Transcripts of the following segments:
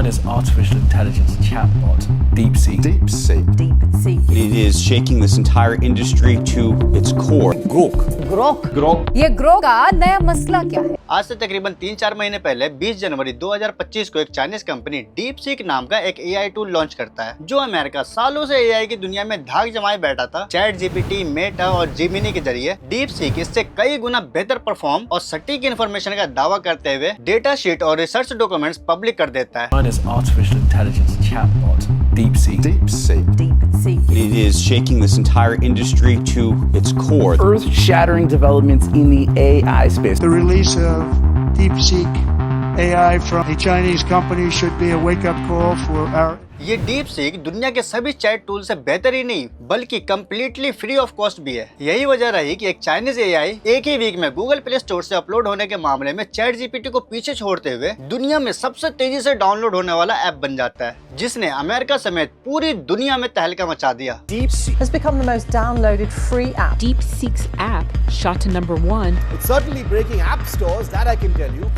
China's artificial intelligence chatbot, DeepSeek. It is shaking this entire industry to its core. Grok ये Grok का नया मसला क्या है? आज से तकरीबन 3-4 महीने पहले 20 जनवरी 2025 को एक चाइनीज कंपनी डीपसीक नाम का एक एआई टूल लॉन्च करता है, जो अमेरिका सालों से एआई की दुनिया में धाक जमाए बैठा था। चैट जीपीटी, मेटा और जिमिनी के जरिए डीपसीक इससे कई गुना बेहतर परफॉर्म और सटीक इन्फॉर्मेशन का दावा करते हुए डेटा शीट और रिसर्च डॉक्यूमेंट्स पब्लिक कर देता है। China's artificial intelligence chatbot, DeepSeek. It is shaking this entire industry to its core. Earth-shattering developments in the AI space. The release of DeepSeek AI from a Chinese company should be a wake-up call for our ये DeepSeek दुनिया के सभी chat tool से बेहतर ही नहीं बल्कि completely free of cost भी है। यही वजह रही कि एक चाइनीज एआई एक ही वीक में गूगल प्ले स्टोर से अपलोड होने के मामले में चैट जीपीटी को पीछे छोड़ते हुए दुनिया में सबसे तेजी से डाउनलोड होने वाला ऐप बन जाता है, जिसने अमेरिका समेत पूरी दुनिया में तहलका मचा दिया। DeepSeek has become the most downloaded free app. DeepSeek's app shot to #1. It's certainly breaking app stores, that I can tell you.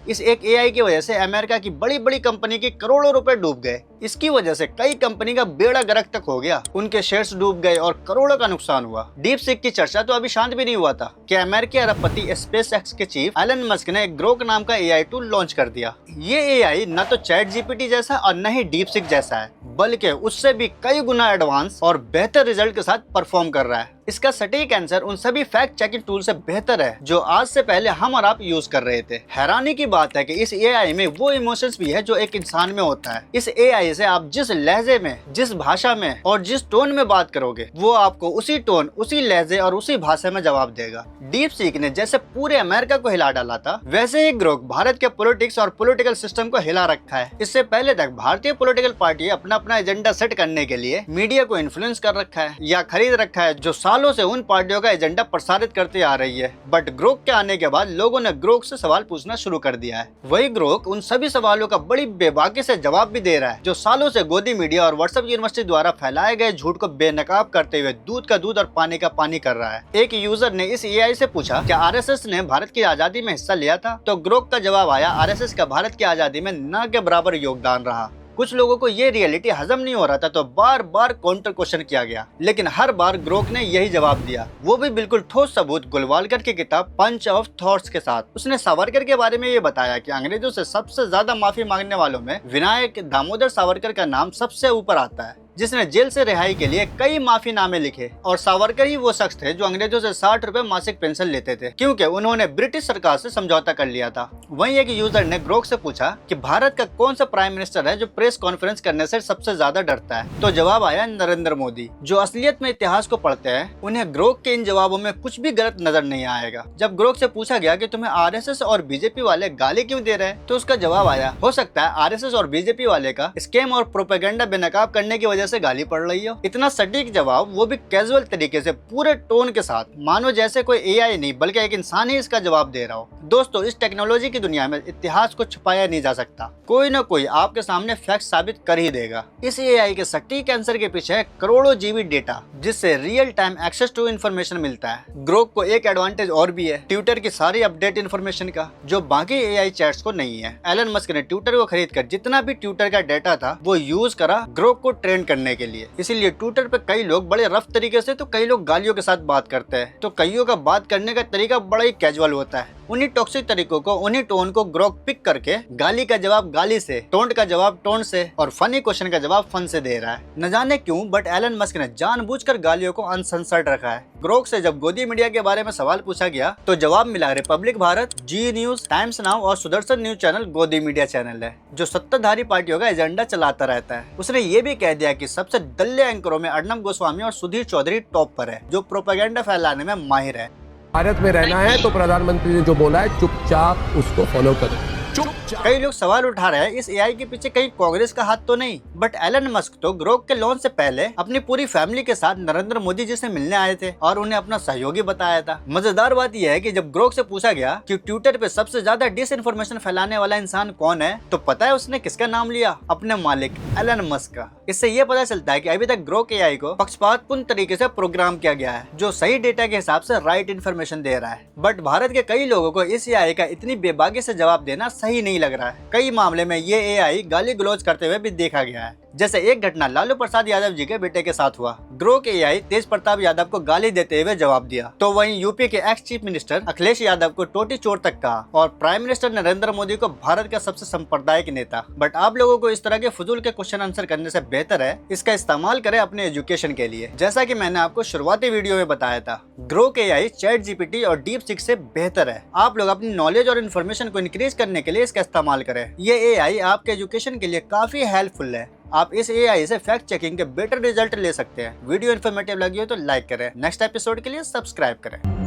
इस एक एआई की वजह से अमेरिका की बड़ी बड़ी कंपनी के करोड़ों रुपए डूब गए। इसकी वजह से कई कंपनी का बेड़ा गर्क तक हो गया, उनके शेयर्स डूब गए और करोड़ों का नुकसान हुआ। डीपसीक की चर्चा तो अभी शांत भी नहीं हुआ था कि अमेरिकी अरबपति स्पेसएक्स के चीफ एलन मस्क ने एक ग्रोक नाम का एआई टूल लॉन्च कर दिया। ये एआई न तो चैट जीपीटी जैसा और न ही डीपसीक जैसा है, बल्कि उससे भी कई गुना एडवांस और बेहतर रिजल्ट के साथ परफॉर्म कर रहा है। इसका सटीक आंसर उन सभी फैक्ट चेकिंग टूल से बेहतर है जो आज से पहले हम और आप यूज कर रहे थे। हैरानी की बात है कि इस एआई में वो इमोशंस भी है जो एक इंसान में होता है। इस एआई से आप जिस लहजे में, जिस भाषा में और जिस टोन में बात करोगे, वो आपको उसी टोन, उसी लहजे और उसी भाषा में जवाब देगा। डीपसीक ने जैसे पूरे अमेरिका को हिला डाला था, वैसे ही ग्रोक भारत के पॉलिटिक्स और पॉलिटिकल सिस्टम को हिला रखा है। इससे पहले तक भारतीय पॉलिटिकल पार्टी अपना अपना एजेंडा सेट करने के लिए मीडिया को इन्फ्लुएंस कर रखा है या खरीद रखा है, जो सालों से उन पार्टियों का एजेंडा प्रसारित करती आ रही है। बट ग्रोक के आने के बाद लोगों ने ग्रोक से सवाल पूछना शुरू कर दिया है। वही ग्रोक उन सभी सवालों का बड़ी बेबाकी से जवाब भी दे रहा है, जो सालों से गोदी मीडिया और व्हाट्सएप यूनिवर्सिटी द्वारा फैलाए गए झूठ को बेनकाब करते हुए दूध का दूध और पानी का पानी कर रहा है। एक यूजर ने इस एआई से पूछा क्या आरएसएस ने भारत की आजादी में हिस्सा लिया था, तो ग्रोक का जवाब आया आरएसएस का भारत की आजादी में न के बराबर योगदान रहा। कुछ लोगों को ये रियलिटी हजम नहीं हो रहा था, तो बार बार काउंटर क्वेश्चन किया गया, लेकिन हर बार ग्रोक ने यही जवाब दिया, वो भी बिल्कुल ठोस सबूत गुलवालकर की किताब पंच ऑफ थॉट्स के साथ। उसने सावरकर के बारे में ये बताया कि अंग्रेजों से सबसे ज्यादा माफी मांगने वालों में विनायक दामोदर सावरकर का नाम सबसे ऊपर आता है, जिसने जेल से रिहाई के लिए कई माफीनामे लिखे। और सावरकर ही वो शख्स थे जो अंग्रेजों से 60 रुपए मासिक पेंशन लेते थे, क्योंकि उन्होंने ब्रिटिश सरकार से समझौता कर लिया था। वहीं एक यूजर ने ग्रोक से पूछा कि भारत का कौन सा प्राइम मिनिस्टर है जो प्रेस कॉन्फ्रेंस करने से सबसे ज्यादा डरता है, तो जवाब आया नरेंद्र मोदी। जो असलियत में इतिहास को पढ़ते हैं, उन्हें ग्रोक के इन जवाबों में कुछ भी गलत नजर नहीं आएगा। जब ग्रोक से पूछा गया कि तुम्हें आरएसएस और बीजेपी वाले गाली क्यों दे रहे हैं, तो उसका जवाब आया, हो सकता है आरएसएस और बीजेपी वाले का स्कैम और प्रोपेगेंडा बेनकाब करने की वजह से गाली पड़ रही हो। इतना सटीक जवाब, वो भी कैजुअल तरीके से, पूरे टोन के साथ, मानो जैसे कोई एआई नहीं बल्कि एक इंसान ही इसका जवाब दे रहा हो। दोस्तों, इस टेक्नोलॉजी की दुनिया में इतिहास को छुपाया नहीं जा सकता, कोई न कोई आपके सामने फैक्ट साबित कर ही देगा। इस एआई के सटीक आंसर के पीछे है करोड़ों जीबी डेटा, जिससे real time access to information मिलता है। ग्रोक को एक एडवांटेज और भी है, ट्विटर की सारी अपडेट इन्फॉर्मेशन का, जो बाकी एआई चैट्स को नहीं है। एलन मस्क ने ट्विटर को खरीद कर जितना भी ट्विटर का डेटा था वो यूज करा ग्रोक को ट्रेन करने के लिए। इसीलिए ट्विटर पे कई लोग बड़े रफ तरीके से, तो कई लोग गालियों के साथ बात करते हैं, तो कईयों का बात करने का तरीका बड़ा ही कैजुअल होता है। उन्हीं टॉक्सिक तरीकों को, उन्हीं टोन को ग्रोक पिक करके गाली का जवाब गाली से, टोंट का जवाब टोंट से और फनी क्वेश्चन का जवाब फन से दे रहा है। न जाने क्यों, बट एलन मस्क ने जानबूझकर गालियों को अनसेंसर्ड रखा है। ग्रोक से जब गोदी मीडिया के बारे में सवाल पूछा गया, तो जवाब मिला रिपब्लिक भारत, जी न्यूज, टाइम्स नाउ और सुदर्शन न्यूज चैनल गोदी मीडिया चैनल है, जो सत्ताधारी पार्टियों का एजेंडा चलाता रहता है। उसने ये भी कह दिया कि सबसे दल्ले एंकरों में अर्नब गोस्वामी और सुधीर चौधरी टॉप पर है, जो प्रोपेगेंडा फैलाने में माहिर है। भारत में रहना है तो प्रधानमंत्री ने जो बोला है चुपचाप उसको फॉलो करो। चुप कई लोग सवाल उठा रहे हैं इस एआई के पीछे कहीं कांग्रेस का हाथ तो नहीं, बट एलन मस्क तो ग्रोक के लॉन्च से पहले अपनी पूरी फैमिली के साथ नरेंद्र मोदी जी से मिलने आए थे और उन्हें अपना सहयोगी बताया था। मजेदार बात यह है कि जब ग्रोक से पूछा गया कि ट्विटर पे सबसे ज्यादा डिसइंफॉर्मेशन फैलाने वाला इंसान कौन है, तो पता है उसने किसका नाम लिया? अपने मालिक एलन मस्क का। इससे ये पता चलता है कि अभी तक ग्रोक एआई को पक्षपातपूर्ण तरीके से प्रोग्राम किया गया है, जो सही डेटा के हिसाब से राइट इन्फॉर्मेशन दे रहा है। बट भारत के कई लोगों को इस एआई का इतनी बेबाकी से जवाब देना सही नहीं लग रहा है। कई मामले में ये एआई गाली गलौज करते हुए भी देखा गया है, जैसे एक घटना लालू प्रसाद यादव जी के बेटे के साथ हुआ। ग्रोक एआई तेज प्रताप यादव को गाली देते हुए जवाब दिया, तो वहीं यूपी के ex chief minister Akhilesh Yadav को टोटी चोर तक कहा और प्राइम मिनिस्टर नरेंद्र मोदी को भारत का सबसे सांप्रदायिक नेता। बट आप लोगों को इस तरह के फजूल के क्वेश्चन आंसर करने से बेहतर है इसका इस्तेमाल करें अपने एजुकेशन के लिए। जैसा कि मैंने आपको शुरुआती वीडियो में बताया था, ग्रोक एआई चैट जीपीटी और डीप सीक से बेहतर है। आप लोग अपनी नॉलेज और इन्फॉर्मेशन को इंक्रीज करने के लिए इसका इस्तेमाल करें। ये एआई आपके एजुकेशन के लिए काफी हेल्पफुल है। आप इस एआई से फैक्ट चेकिंग के बेटर रिजल्ट ले सकते हैं। वीडियो इन्फॉर्मेटिव लगी हो तो लाइक करें, नेक्स्ट एपिसोड के लिए सब्सक्राइब करें।